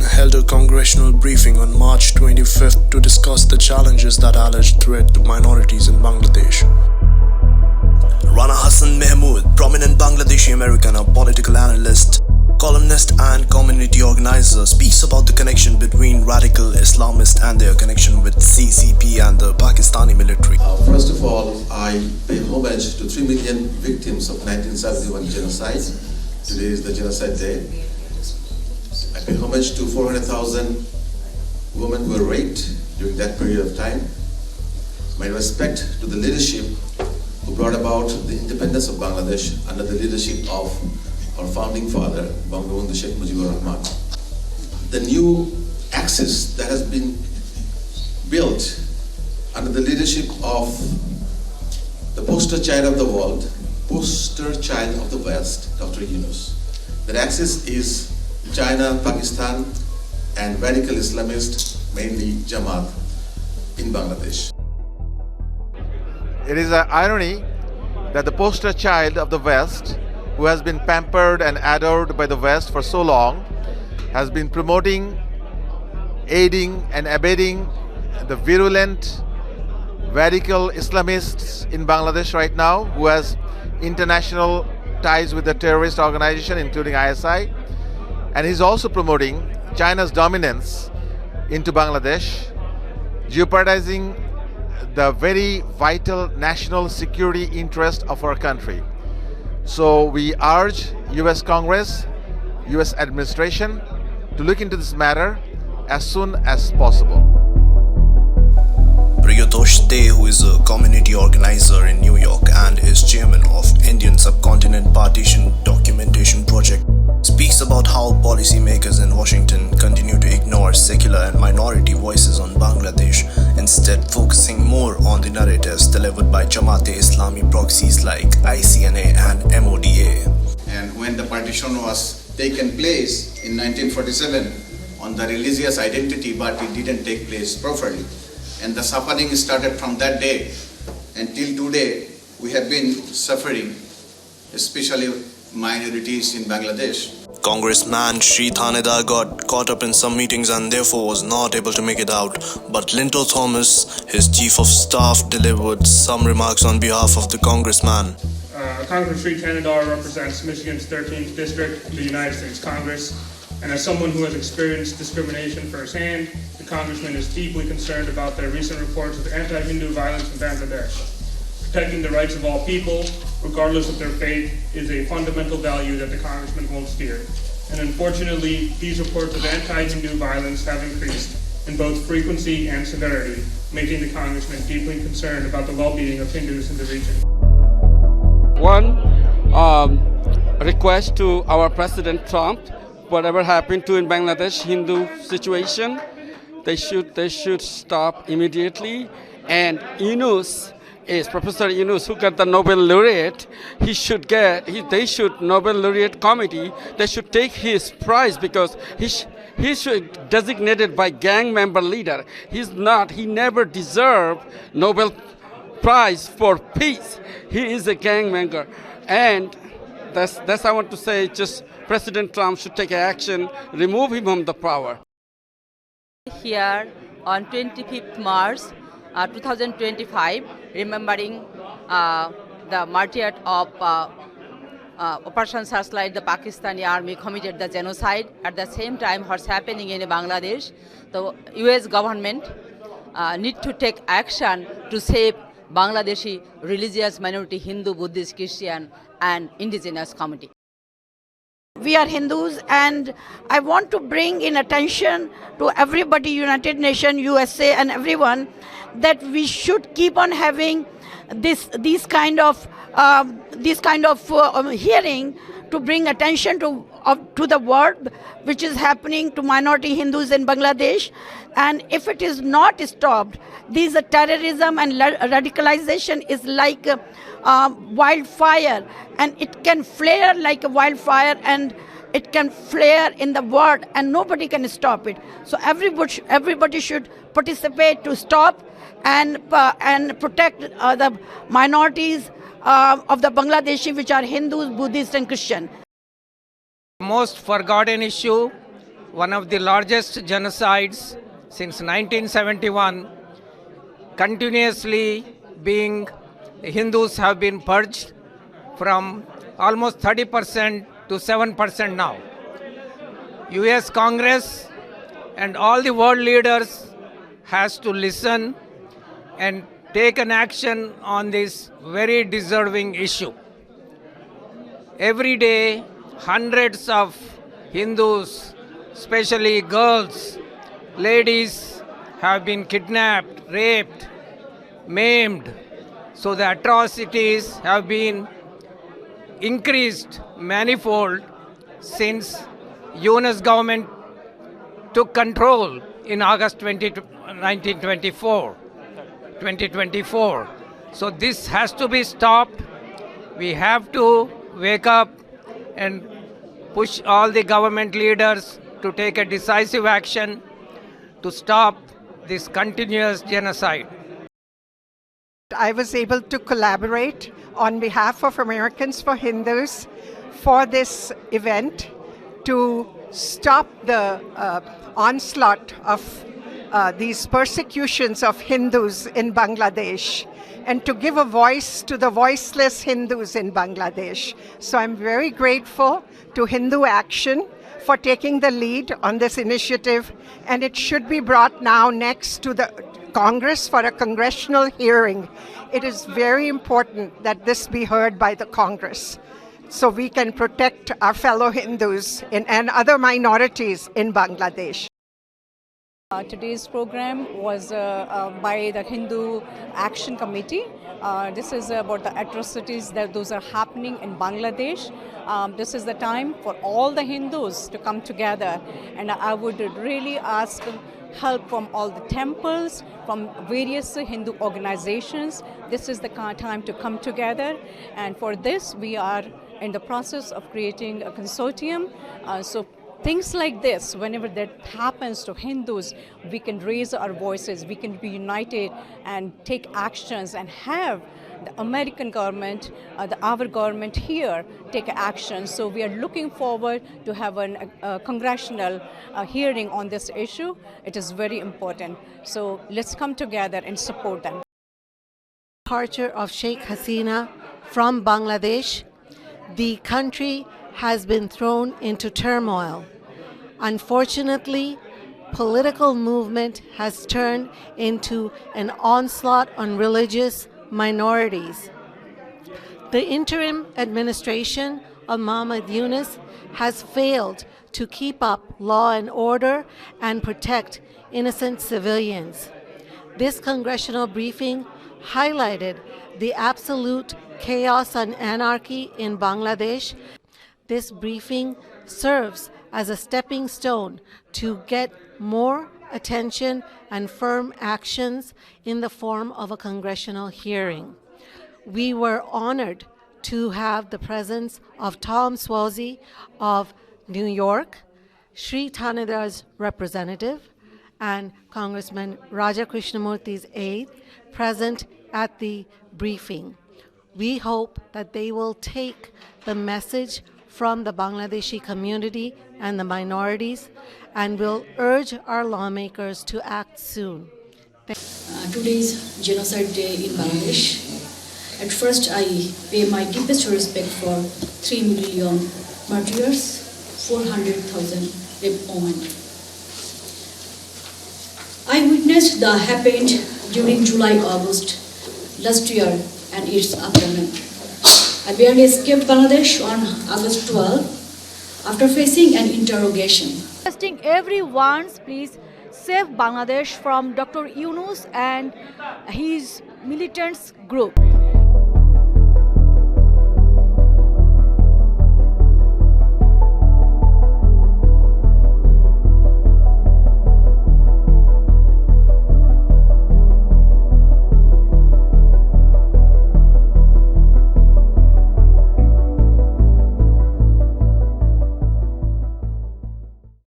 held a congressional briefing on March 25th to discuss the challenges that alleged threat to minorities in Bangladesh. Rana Hassan Mahmood, prominent Bangladeshi American, a political analyst, columnist and community organizer, speaks about the connection between radical Islamists and their connection with CCP and the Pakistani military. First of all, I pay homage to 3 million victims of 1971 genocide. Today is the Genocide Day. I pay homage to 400,000 women who were raped during that period of time. My respect to the leadership who brought about the independence of Bangladesh under the leadership of our founding father, Bangabandhu Sheikh Mujibur Rahman. The new axis that has been built under the leadership of the poster child of the world, poster child of the West, Dr. Yunus. That axis is China, Pakistan, and radical Islamists, mainly Jamaat, in Bangladesh. It is an irony that the poster child of the West, who has been pampered and adored by the West for so long, has been promoting, aiding and abetting the virulent radical Islamists in Bangladesh right now, who has international ties with the terrorist organization including ISI, and he's also promoting China's dominance into Bangladesh, jeopardizing the very vital national security interest of our country. So we urge US Congress, US administration to look into this matter as soon as possible. Priyatosh De, who is a community organizer in New York and is chairman of Indian Subcontinent Partition Documentation Project, speaks about how policymakers in Washington continue to ignore secular and minority voices on Bangladesh, instead focusing more on the narratives delivered by Jamaat-e-Islami proxies like ICNA and MODA. And when the partition was taken place in 1947 on the religious identity, but it didn't take place properly. And the suffering started from that day until today. We have been suffering, especially minorities in Bangladesh. Congressman Sri Thanedar got caught up in some meetings and therefore was not able to make it out. But Linto Thomas, his chief of staff, delivered some remarks on behalf of the congressman. Congressman Sri Thanedar represents Michigan's 13th district in the United States Congress, and as someone who has experienced discrimination firsthand, the congressman is deeply concerned about the recent reports of anti-Hindu violence in Bangladesh. Protecting the rights of all people, regardless of their faith, is a fundamental value that the congressman holds dear. And unfortunately, these reports of anti-Hindu violence have increased in both frequency and severity, making the congressman deeply concerned about the well-being of Hindus in the region. One request to our President Trump: whatever happened to in Bangladesh Hindu situation, they should stop immediately. And Yunus is Professor Yunus, who got the Nobel laureate. They should Nobel laureate committee. They should take his prize because he should designated by gang member leader. He never deserved Nobel Prize for peace. He is a gang member, and that's I want to say. Just President Trump should take action, remove him from the power. Here on 25th March 2025, remembering the martyrdom of Operation Searchlight, the Pakistani army committed the genocide. At the same time, what's happening in Bangladesh, the US government need to take action to save Bangladeshi religious minority, Hindu, Buddhist, Christian, and indigenous community. We are Hindus, and I want to bring in attention to everybody, United Nations, USA, and everyone, that we should keep on having these kind of hearing to bring attention to the world, which is happening to minority Hindus in Bangladesh. And if it is not stopped, these terrorism and radicalization is like wildfire, and it can flare like a wildfire, and it can flare in the world, and nobody can stop it. So everybody should participate to stop and protect the minorities of the Bangladeshi, which are Hindus, Buddhists, and Christian. Most forgotten issue one of the largest genocides since 1971, continuously being Hindus have been purged from almost 30% to 7% now. US Congress and all the world leaders has to listen and take an action on this very deserving issue. Every day, hundreds of Hindus, especially girls, ladies, have been kidnapped, raped, maimed. So the atrocities have been increased manifold since UNS government took control in August 2024. So this has to be stopped. We have to wake up and push all the government leaders to take a decisive action to stop this continuous genocide. I was able to collaborate on behalf of Americans for Hindus for this event to stop the onslaught of these persecutions of Hindus in Bangladesh and to give a voice to the voiceless Hindus in Bangladesh. So I'm very grateful to HinduAction for taking the lead on this initiative, and it should be brought now next to the Congress for a congressional hearing. It is very important that this be heard by the Congress so we can protect our fellow Hindus and other minorities in Bangladesh. Today's program was by the Hindu Action Committee. This is about the atrocities that those are happening in Bangladesh. This is the time for all the Hindus to come together, and I would really ask help from all the temples, from various Hindu organizations. This is the time to come together, and for this we are in the process of creating a consortium. So things like this, whenever that happens to Hindus, we can raise our voices, we can be united and take actions and have the American government, our government here, take action. So we are looking forward to have a congressional hearing on this issue. It is very important. So let's come together and support them. Departure of Sheikh Hasina from Bangladesh, the country has been thrown into turmoil. Unfortunately, political movement has turned into an onslaught on religious minorities. The interim administration of Muhammad Yunus has failed to keep up law and order and protect innocent civilians. This congressional briefing highlighted the absolute chaos and anarchy in Bangladesh. This briefing serves as a stepping stone to get more attention and firm actions in the form of a congressional hearing. We were honored to have the presence of Tom Suozzi of New York, Sri Thanedhar's representative, and Congressman Raja Krishnamurthy's aide present at the briefing. We hope that they will take the message from the Bangladeshi community and the minorities and will urge our lawmakers to act soon. Today is Genocide Day in Bangladesh. At first, I pay my deepest respect for 3 million martyrs, 400,000 raped women. I witnessed the happened during July-August last year and its aftermath. I barely escaped Bangladesh on August 12 after facing an interrogation. Requesting everyone's please save Bangladesh from Dr. Yunus and his militants group.